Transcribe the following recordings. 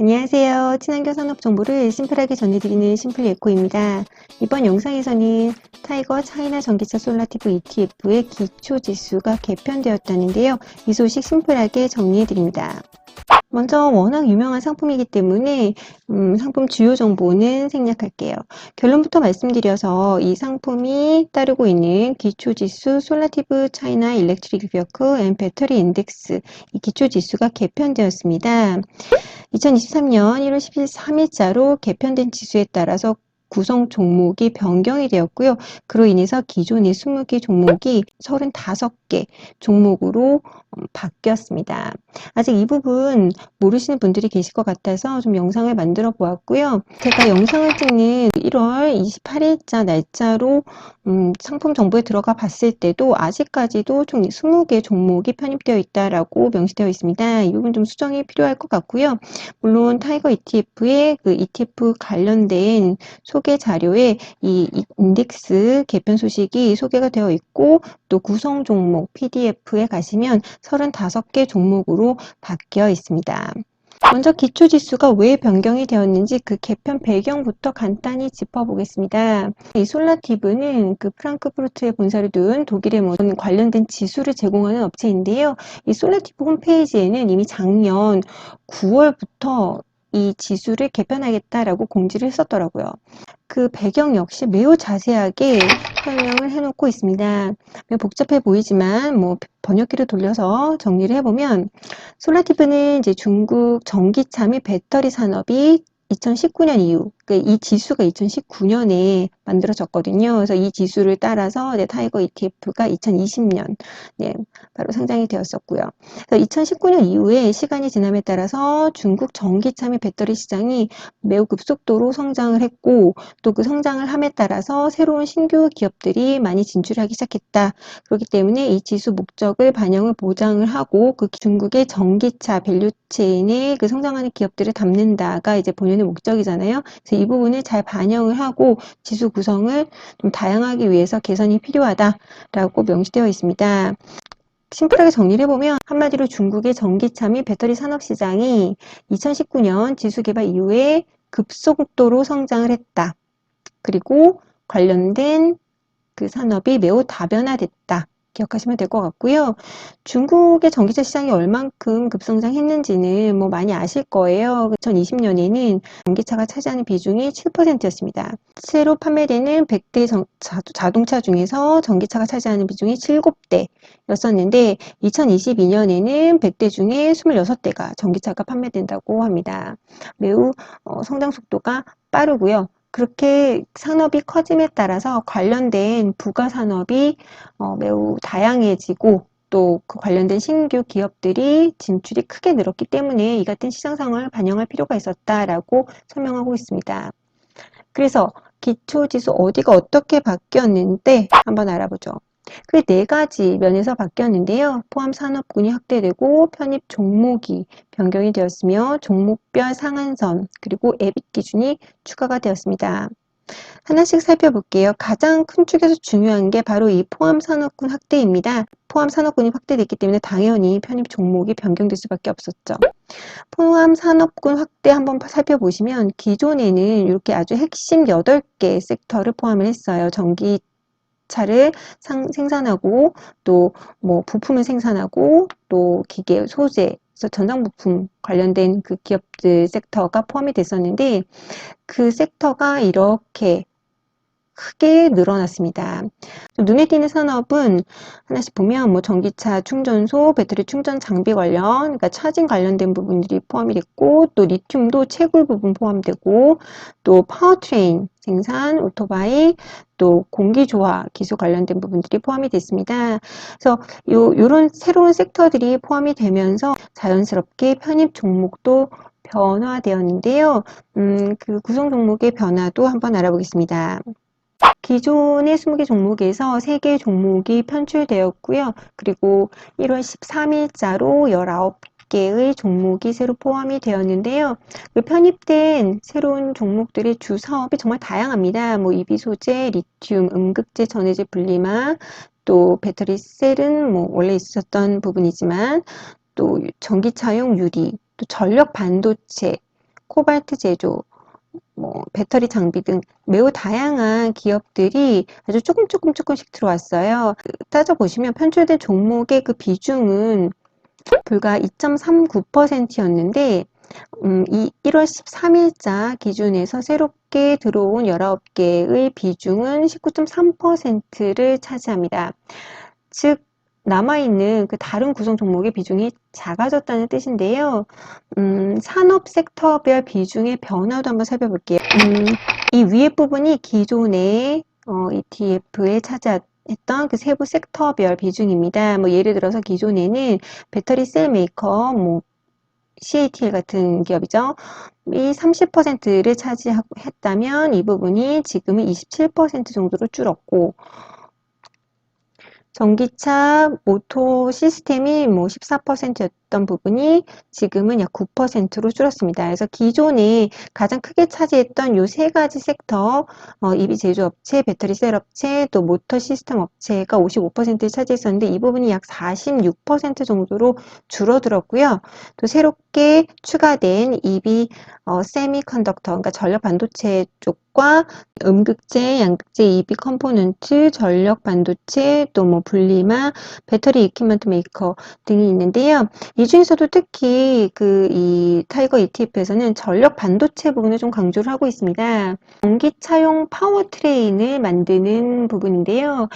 안녕하세요. 친환경 산업 정보를 심플하게 전해드리는 심플예코입니다. 이번 영상에서는 타이거 차이나 전기차 솔라티브 ETF의 기초지수가 개편되었다는데요. 이 소식 심플하게 정리해드립니다. 먼저 워낙 유명한 상품이기 때문에 상품 주요 정보는 생략할게요. 결론부터 말씀드려서 이 상품이 따르고 있는 기초지수 솔라티브 차이나 일렉트릭 비어클 앤 배터리 인덱스, 이 기초지수가 개편되었습니다. 2023년 1월 13일자로 개편된 지수에 따라서 구성 종목이 변경이 되었고요. 그로 인해서 기존의 20개 종목이 35개 종목으로 바뀌었습니다. 아직 이 부분 모르시는 분들이 계실 것 같아서 좀 영상을 만들어 보았고요. 제가 영상을 찍는 1월 28일자 날짜로 상품 정보에 들어가 봤을 때도 아직까지도 총 20개 종목이 편입되어 있다라고 명시되어 있습니다. 이 부분 좀 수정이 필요할 것 같고요. 물론 타이거 ETF의 그 ETF 관련된 소개 자료에 이 인덱스 개편 소식이 소개가 되어 있고 또 구성 종목 PDF에 가시면 35개 종목으로 바뀌어 있습니다. 먼저 기초지수가 왜 변경이 되었는지 그 개편 배경부터 간단히 짚어보겠습니다. 이 솔라티브는 그 프랑크푸르트에 본사를 둔 독일의 관련된 지수를 제공하는 업체인데요. 이 솔라티브 홈페이지에는 이미 작년 9월부터 이 지수를 개편하겠다라고 공지를 했었더라고요. 그 배경 역시 매우 자세하게 설명을 해놓고 있습니다. 복잡해 보이지만 번역기를 돌려서 정리를 해보면 솔라티브는 이제 중국 전기차 및 배터리 산업이 2019년 이후, 이 지수가 2019년에 만들어졌거든요. 그래서 이 지수를 따라서 타이거 ETF가 2020년 바로 상장이 되었었고요. 2019년 이후에 시간이 지남에 따라서 중국 전기차 및 배터리 시장이 매우 급속도로 성장을 했고 또 그 성장을 함에 따라서 새로운 신규 기업들이 많이 진출하기 시작했다. 그렇기 때문에 이 지수 목적을 반영을 보장을 하고 그 중국의 전기차 밸류체인에 그 성장하는 기업들을 담는다가 이제 본연의 목적이잖아요. 그래서 이 부분을 잘 반영을 하고 지수 구성을 좀 다양하기 위해서 개선이 필요하다라고 명시되어 있습니다. 심플하게 정리를 해보면 한마디로 중국의 전기차 및 배터리 산업 시장이 2019년 지수 개발 이후에 급속도로 성장을 했다. 그리고 관련된 그 산업이 매우 다변화됐다. 기억하시면 될 것 같고요. 중국의 전기차 시장이 얼만큼 급성장했는지는 많이 아실 거예요. 2020년에는 전기차가 차지하는 비중이 7%였습니다. 새로 판매되는 100대 자동차 중에서 전기차가 차지하는 비중이 7대였었는데 2022년에는 100대 중에 26대가 전기차가 판매된다고 합니다. 매우 성장 속도가 빠르고요. 그렇게 산업이 커짐에 따라서 관련된 부가 산업이 매우 다양해지고 또 그 관련된 신규 기업들이 진출이 크게 늘었기 때문에 이 같은 시장 상황을 반영할 필요가 있었다라고 설명하고 있습니다. 그래서 기초지수 어디가 어떻게 바뀌었는데 한번 알아보죠. 그 네 가지 면에서 바뀌었는데요. 포함 산업군이 확대되고 편입 종목이 변경이 되었으며 종목별 상한선 그리고 에빗 기준이 추가가 되었습니다. 하나씩 살펴볼게요. 가장 큰 축에서 중요한 게 바로 이 포함 산업군 확대입니다. 포함 산업군이 확대됐기 때문에 당연히 편입 종목이 변경될 수밖에 없었죠. 포함 산업군 확대 한번 살펴보시면 기존에는 이렇게 아주 핵심 8개 섹터를 포함을 했어요. 전기차를 생산하고 또 부품을 생산하고 또 기계 소재 그래서 전장 부품 관련된 그 기업들 섹터가 포함이 됐었는데 그 섹터가 이렇게 크게 늘어났습니다. 눈에 띄는 산업은 하나씩 보면 전기차 충전소, 배터리 충전 장비 관련, 그러니까 차징 관련된 부분들이 포함이 됐고 또 리튬도 채굴 부분 포함되고 또 파워트레인 생산, 오토바이, 또 공기조화 기술 관련된 부분들이 포함이 됐습니다. 그래서 요런 새로운 섹터들이 포함이 되면서 자연스럽게 편입 종목도 변화되었는데요. 그 구성 종목의 변화도 한번 알아보겠습니다. 기존의 20개 종목에서 3개 종목이 편출되었고요. 그리고 1월 13일자로 19개의 종목이 새로 포함이 되었는데요. 그 편입된 새로운 종목들의 주 사업이 정말 다양합니다. EV 소재, 리튬, 음극재, 전해질 분리막, 또 배터리 셀은 원래 있었던 부분이지만 또 전기차용 유리, 또 전력 반도체, 코발트 제조, 배터리 장비 등 매우 다양한 기업들이 아주 조금씩 들어왔어요. 따져보시면 편출된 종목의 그 비중은 불과 2.39%였는데 이 1월 13일자 기준에서 새롭게 들어온 19개의 비중은 19.3%를 차지합니다. 즉 남아있는 그 다른 구성 종목의 비중이 작아졌다는 뜻인데요. 산업 섹터별 비중의 변화도 한번 살펴볼게요. 이 위에 부분이 기존의 ETF에 차지했던 그 세부 섹터별 비중입니다. 예를 들어서 기존에는 배터리 셀 메이커, CATL 같은 기업이죠. 이 30%를 차지했다면 이 부분이 지금은 27% 정도로 줄었고, 전기차 모터 시스템이 14%였던 부분이 지금은 약 9%로 줄었습니다. 그래서 기존에 가장 크게 차지했던 요 세 가지 섹터, EV 제조업체, 배터리 셀 업체, 또 모터 시스템 업체가 55%를 차지했었는데 이 부분이 약 46% 정도로 줄어들었고요. 또 새롭게 추가된 EV 세미컨덕터, 그러니까 전력 반도체 쪽과 음극재, 양극재, EV 컴포넌트, 전력 반도체, 또 분리막, 배터리 이퀴먼트 메이커 등이 있는데요. 이 중에서도 특히 이 타이거 ETF에서는 전력 반도체 부분을 좀 강조를 하고 있습니다. 전기차용 파워트레인을 만드는 부분인데요.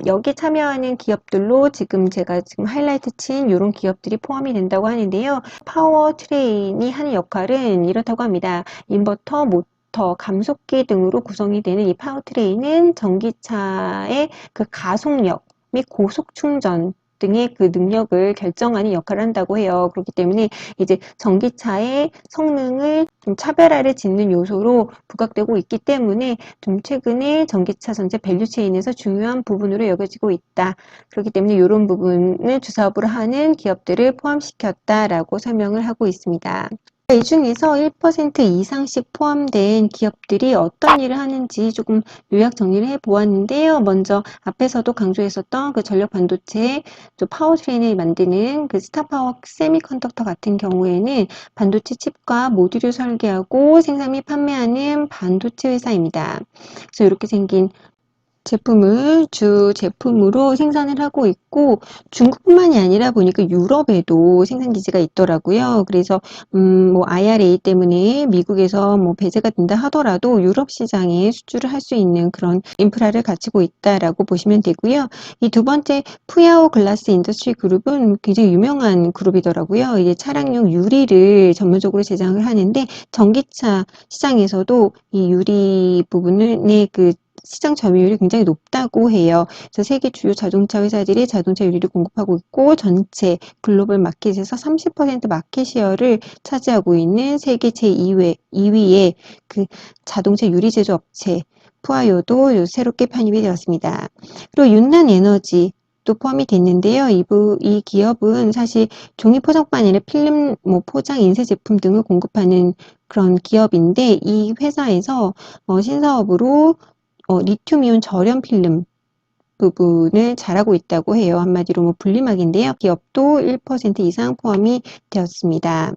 여기 참여하는 기업들로 제가 지금 하이라이트 친 이런 기업들이 포함이 된다고 하는데요. 파워트레인이 하는 역할은 이렇다고 합니다. 인버터, 모터, 감속기 등으로 구성이 되는 이 파워트레인은 전기차의 그 가속력 및 고속 충전 등의 그 능력을 결정하는 역할을 한다고 해요. 그렇기 때문에 이제 전기차의 성능을 좀 차별화를 짓는 요소로 부각되고 있기 때문에 좀 최근에 전기차 전체 밸류체인에서 중요한 부분으로 여겨지고 있다. 그렇기 때문에 이런 부분을 주사업으로 하는 기업들을 포함시켰다라고 설명을 하고 있습니다. 이 중에서 1% 이상씩 포함된 기업들이 어떤 일을 하는지 조금 요약 정리를 해 보았는데요. 먼저 앞에서도 강조했었던 그 전력 반도체, 또 파워트레인을 만드는 그 스타파워 세미컨덕터 같은 경우에는 반도체 칩과 모듈을 설계하고 생산 및 판매하는 반도체 회사입니다. 그래서 이렇게 생긴 제품을 주 제품으로 생산을 하고 있고 중국뿐만이 아니라 보니까 유럽에도 생산 기지가 있더라고요. 그래서 IRA 때문에 미국에서 배제가 된다 하더라도 유럽 시장에 수출을 할 수 있는 그런 인프라를 갖추고 있다라고 보시면 되고요. 이 두 번째 푸야오 글라스 인더스트리 그룹은 굉장히 유명한 그룹이더라고요. 이제 차량용 유리를 전문적으로 제작을 하는데 전기차 시장에서도 이 유리 부분의 그 시장 점유율이 굉장히 높다고 해요. 그래서 세계 주요 자동차 회사들이 자동차 유리를 공급하고 있고 전체 글로벌 마켓에서 30% 마켓 시어를 차지하고 있는 세계 제2위의 그 자동차 유리 제조 업체 푸아요도 새롭게 편입이 되었습니다. 그리고 윤난 에너지 또 포함이 됐는데요. 이 기업은 사실 종이 포장뿐 아니라 필름 포장 인쇄 제품 등을 공급하는 그런 기업인데 이 회사에서 신사업으로 리튬이온 절연 필름 부분을 잘하고 있다고 해요. 한마디로 분리막인데요. 기업도 1% 이상 포함이 되었습니다.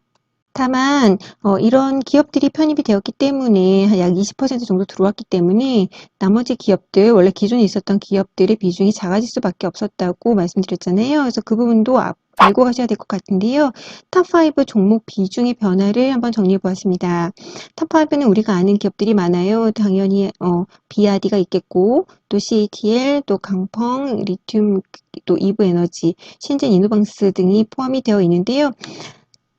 다만 이런 기업들이 편입이 되었기 때문에 한 약 20% 정도 들어왔기 때문에 나머지 기업들, 원래 기존에 있었던 기업들의 비중이 작아질 수밖에 없었다고 말씀드렸잖아요. 그래서 그 부분도 알고 가셔야 될 것 같은데요. 탑5 종목 비중의 변화를 한번 정리해 보았습니다. 탑5는 우리가 아는 기업들이 많아요. 당연히 BRD가 있겠고 또 CATL, 또 강펑, 리튬, 또 이브에너지, 신젠 이노방스 등이 포함이 되어 있는데요.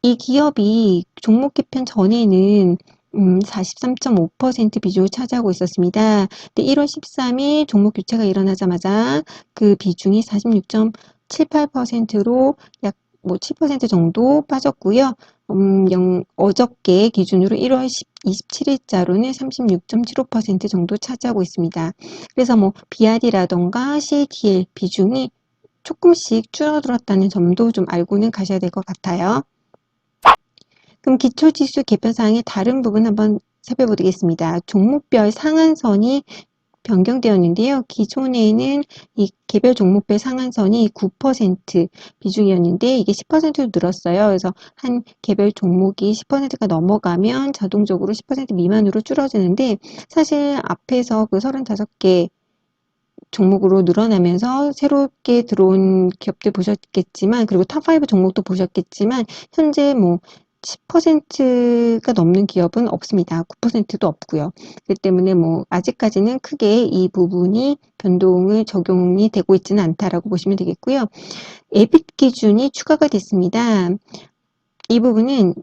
이 기업이 종목 개편 전에는 43.5% 비중을 차지하고 있었습니다. 근데 1월 13일 종목 교체가 일어나자마자 그 비중이 46.78%로 약 7% 정도 빠졌고요. 어저께 기준으로 1월 27일자로는 36.75% 정도 차지하고 있습니다. 그래서 BRD라던가 CATL 비중이 조금씩 줄어들었다는 점도 좀 알고는 가셔야 될 것 같아요. 그럼 기초지수 개편사항의 다른 부분 한번 살펴보겠습니다. 종목별 상한선이 변경되었는데요. 기존에는 이 개별 종목별 상한선이 9% 비중이었는데 이게 10%로 늘었어요. 그래서 한 개별 종목이 10%가 넘어가면 자동적으로 10% 미만으로 줄어드는데 사실 앞에서 그 35개 종목으로 늘어나면서 새롭게 들어온 기업들 보셨겠지만 그리고 탑5 종목도 보셨겠지만 현재 뭐 10%가 넘는 기업은 없습니다. 9%도 없고요. 그렇기 때문에 뭐 아직까지는 크게 이 부분이 변동을 적용이 되고 있지는 않다라고 보시면 되겠고요. 에빗 기준이 추가가 됐습니다. 이 부분은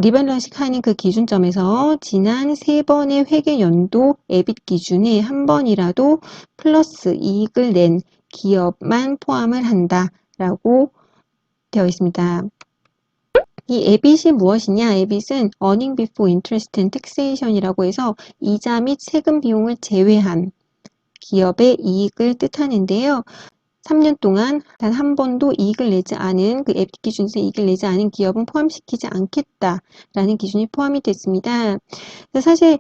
리밸런싱 하는 그 기준점에서 지난 3번의 회계 연도 에빗 기준에 한 번이라도 플러스 이익을 낸 기업만 포함을 한다라고 되어 있습니다. 이 에빗이 무엇이냐? 에빗은 Earning Before Interest and Taxation이라고 해서 이자 및 세금 비용을 제외한 기업의 이익을 뜻하는데요. 3년 동안 단 한 번도 이익을 내지 않은 그 에빗 기준에서 이익을 내지 않은 기업은 포함시키지 않겠다라는 기준이 포함이 됐습니다. 사실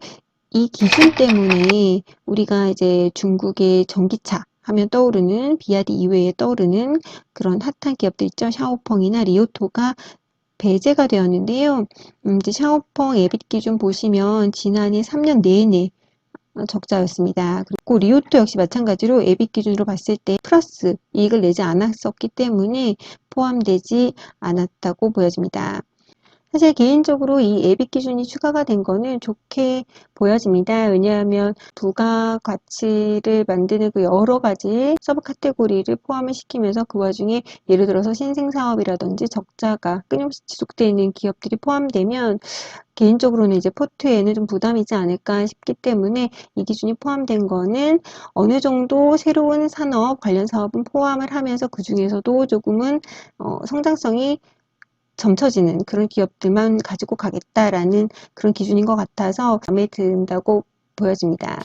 이 기준 때문에 우리가 이제 중국의 전기차 하면 떠오르는 비아디 이외에 떠오르는 그런 핫한 기업들 있죠. 샤오펑이나 리오토가 배제가 되었는데요. 이제 샤오펑 에빗 기준 보시면 지난해 3년 내내 적자였습니다. 그리고 리오토 역시 마찬가지로 에빗 기준으로 봤을 때 플러스 이익을 내지 않았었기 때문에 포함되지 않았다고 보여집니다. 사실 개인적으로 이 에빗 기준이 추가가 된 거는 좋게 보여집니다. 왜냐하면 부가가치를 만드는 그 여러 가지 서브 카테고리를 포함을 시키면서 그 와중에 예를 들어서 신생사업이라든지 적자가 끊임없이 지속되는 기업들이 포함되면 개인적으로는 이제 포트에는 좀 부담이지 않을까 싶기 때문에 이 기준이 포함된 거는 어느 정도 새로운 산업 관련 사업은 포함을 하면서 그 중에서도 조금은 성장성이 점쳐지는 그런 기업들만 가지고 가겠다라는 그런 기준인 것 같아서 마음에 든다고 보여집니다.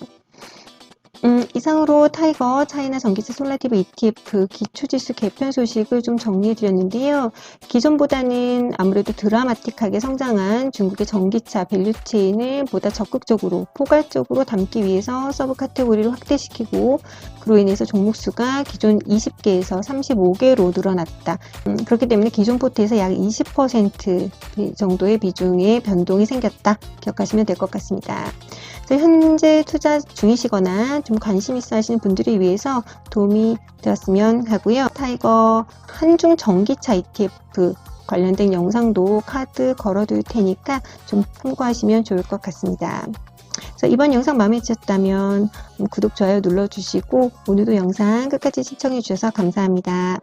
이상으로 타이거 차이나 전기차 솔라티브 ETF 기초지수 개편 소식을 좀 정리해 드렸는데요. 기존보다는 아무래도 드라마틱하게 성장한 중국의 전기차 밸류체인을 보다 적극적으로 포괄적으로 담기 위해서 서브 카테고리를 확대시키고 그로 인해서 종목 수가 기존 20개에서 35개로 늘어났다. 그렇기 때문에 기존 포트에서 약 20% 정도의 비중의 변동이 생겼다. 기억하시면 될 것 같습니다. 현재 투자 중이시거나 좀 관심 있어 하시는 분들을 위해서 도움이 되었으면 하고요. 타이거 한중 전기차 ETF 관련된 영상도 카드 걸어둘 테니까 좀 참고하시면 좋을 것 같습니다. 그래서 이번 영상 마음에 드셨다면 구독, 좋아요 눌러주시고 오늘도 영상 끝까지 시청해 주셔서 감사합니다.